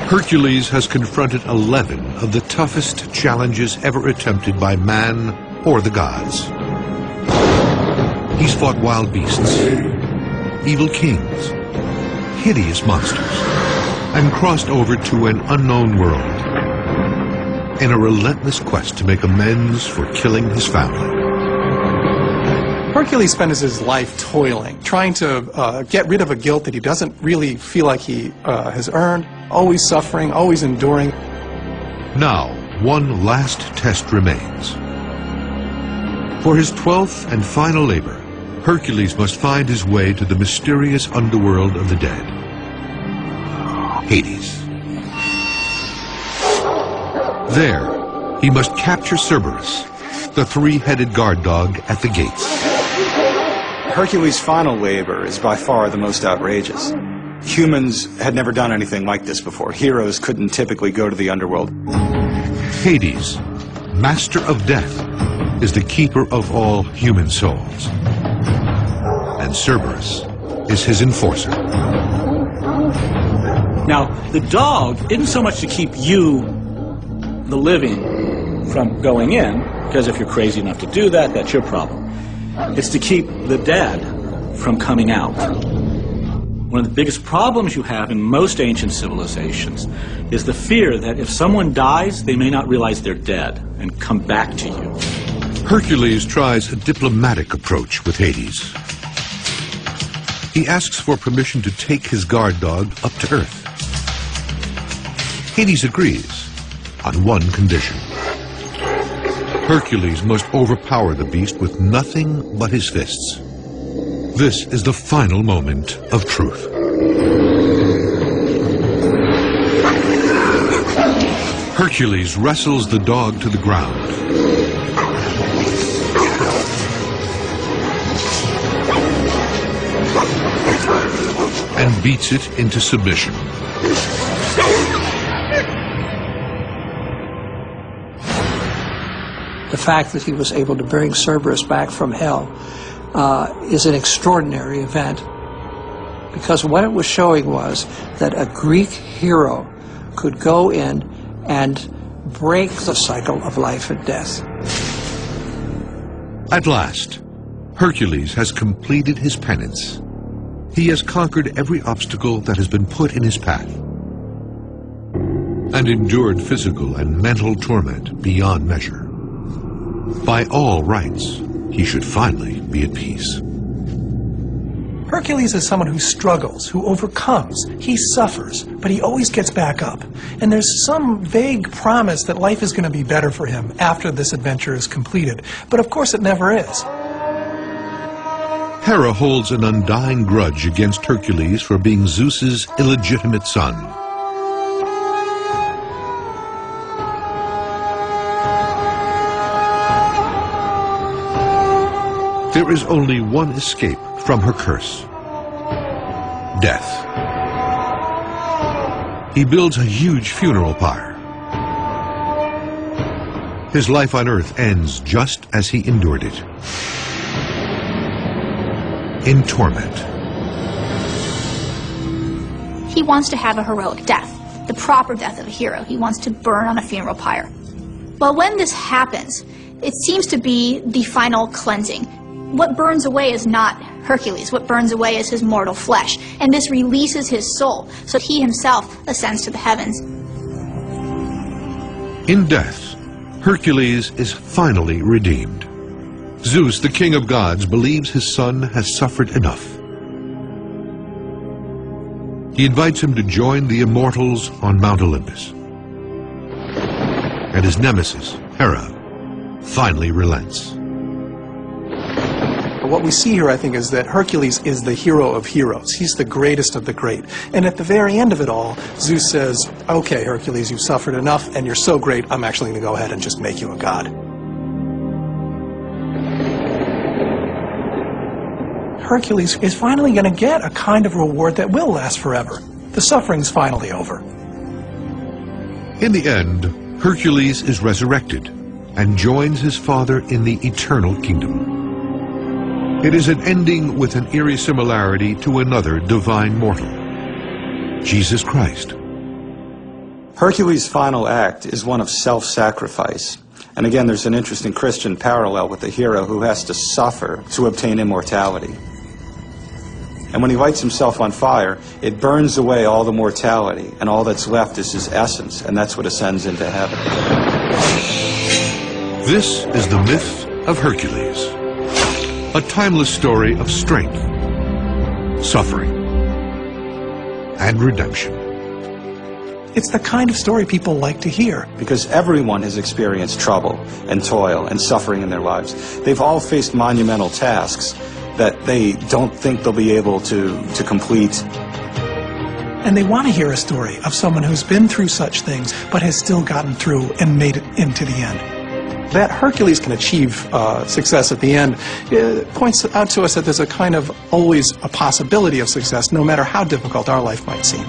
Hercules has confronted 11 of the toughest challenges ever attempted by man or the gods. He's fought wild beasts, evil kings, hideous monsters, and crossed over to an unknown world in a relentless quest to make amends for killing his family. Hercules spends his life toiling, trying to get rid of a guilt that he doesn't really feel like he has earned, always suffering, always enduring. Now, one last test remains. For his 12th and final labor, Hercules must find his way to the mysterious underworld of the dead, Hades. There, he must capture Cerberus, the three-headed guard dog at the gates. Hercules' final labor is by far the most outrageous. Humans had never done anything like this before. Heroes couldn't typically go to the underworld. Hades, master of death, is the keeper of all human souls. And Cerberus is his enforcer. Now, the dog isn't so much to keep you, the living, from going in, because if you're crazy enough to do that, that's your problem. It's to keep the dead from coming out. One of the biggest problems you have in most ancient civilizations is the fear that if someone dies, they may not realize they're dead and come back to you. Hercules tries a diplomatic approach with Hades. He asks for permission to take his guard dog up to Earth. Hades agrees on one condition. Hercules must overpower the beast with nothing but his fists. This is the final moment of truth. Hercules wrestles the dog to the ground. And beats it into submission. The fact that he was able to bring Cerberus back from hell is an extraordinary event, because what it was showing was that a Greek hero could go in and break the cycle of life and death. At last, Hercules has completed his penance. He has conquered every obstacle that has been put in his path and endured physical and mental torment beyond measure. By all rights, he should finally be at peace. Hercules is someone who struggles, who overcomes. He suffers, but he always gets back up. And there's some vague promise that life is going to be better for him after this adventure is completed. But of course it never is. Hera holds an undying grudge against Hercules for being Zeus's illegitimate son. There is only one escape from her curse: death. He builds a huge funeral pyre. His life on Earth ends just as he endured it, in torment. He wants to have a heroic death, the proper death of a hero. He wants to burn on a funeral pyre. Well, when this happens, it seems to be the final cleansing. What burns away is not Hercules. What burns away is his mortal flesh. And this releases his soul, so he himself ascends to the heavens. In death, Hercules is finally redeemed. Zeus, the king of gods, believes his son has suffered enough. He invites him to join the immortals on Mount Olympus. And his nemesis, Hera, finally relents. What we see here, I think, is that Hercules is the hero of heroes. He's the greatest of the great. And at the very end of it all, Zeus says, okay, Hercules, you've suffered enough, and you're so great, I'm actually going to go ahead and just make you a god. Hercules is finally going to get a kind of reward that will last forever. The suffering's finally over. In the end, Hercules is resurrected and joins his father in the eternal kingdom. It is an ending with an eerie similarity to another divine mortal, Jesus Christ. Hercules' final act is one of self-sacrifice. And again, there's an interesting Christian parallel with the hero who has to suffer to obtain immortality. And when he lights himself on fire, it burns away all the mortality, and all that's left is his essence, and that's what ascends into heaven. This is the myth of Hercules, a timeless story of strength, suffering, and redemption. It's the kind of story people like to hear. Because everyone has experienced trouble and toil and suffering in their lives. They've all faced monumental tasks that they don't think they'll be able to complete. And they want to hear a story of someone who's been through such things but has still gotten through and made it into the end. That Hercules can achieve success at the end points out to us that there's a kind of always a possibility of success, no matter how difficult our life might seem.